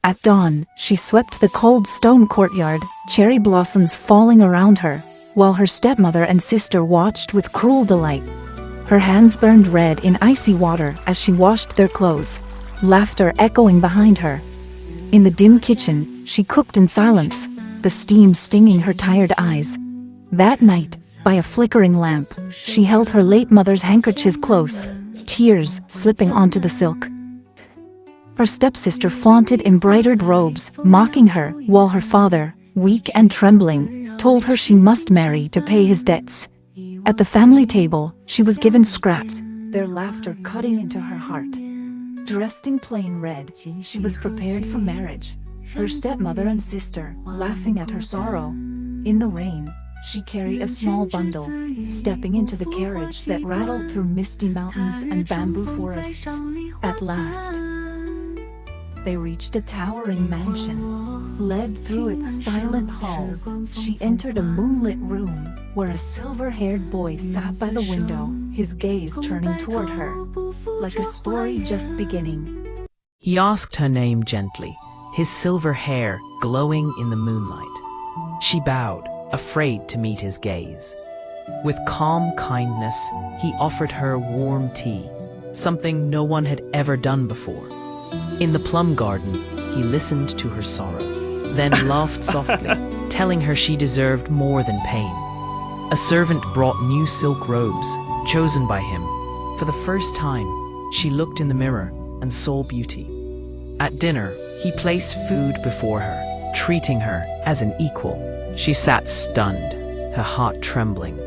At dawn, she swept the cold stone courtyard, cherry blossoms falling around her, while her stepmother and sister watched with cruel delight. Her hands burned red in icy water as she washed their clothes, laughter echoing behind her. In the dim kitchen, she cooked in silence, the steam stinging her tired eyes. That night, by a flickering lamp, she held her late mother's handkerchief close, tears slipping onto the silk. Her stepsister flaunted embroidered robes, mocking her, while her father, weak and trembling, told her she must marry to pay his debts. At the family table, she was given scraps, their laughter cutting into her heart. Dressed in plain red, she was prepared for marriage, her stepmother and sister laughing at her sorrow. In the rain, she carried a small bundle, stepping into the carriage that rattled through misty mountains and bamboo forests. At last, they reached a towering mansion. Led through its silent halls, she entered a moonlit room where a silver-haired boy sat by the window, his gaze turning toward her, like a story just beginning. He asked her name gently, his silver hair glowing in the moonlight. She bowed, afraid to meet his gaze. With calm kindness, he offered her warm tea, something no one had ever done before. In the plum garden, he listened to her sorrow, then laughed softly, telling her she deserved more than pain. A servant brought new silk robes, chosen by him. For the first time, she looked in the mirror and saw beauty. At dinner, he placed food before her, treating her as an equal. She sat stunned, her heart trembling.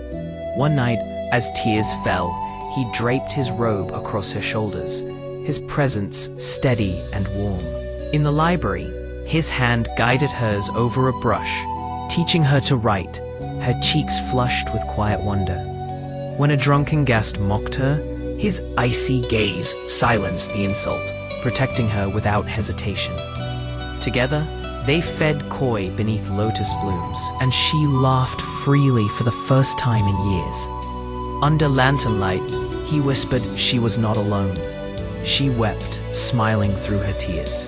One night, as tears fell, he draped his robe across her shoulders, his presence steady and warm. In the library, his hand guided hers over a brush, teaching her to write, her cheeks flushed with quiet wonder. When a drunken guest mocked her, his icy gaze silenced the insult, protecting her without hesitation. Together, they fed koi beneath lotus blooms, and she laughed freely for the first time in years. Under lantern light, he whispered she was not alone. She wept, smiling through her tears.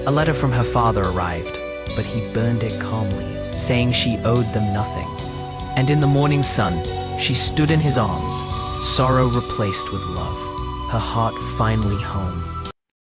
A letter from her father arrived, but he burned it calmly, saying she owed them nothing. And in the morning sun, she stood in his arms, sorrow replaced with love, her heart finally home.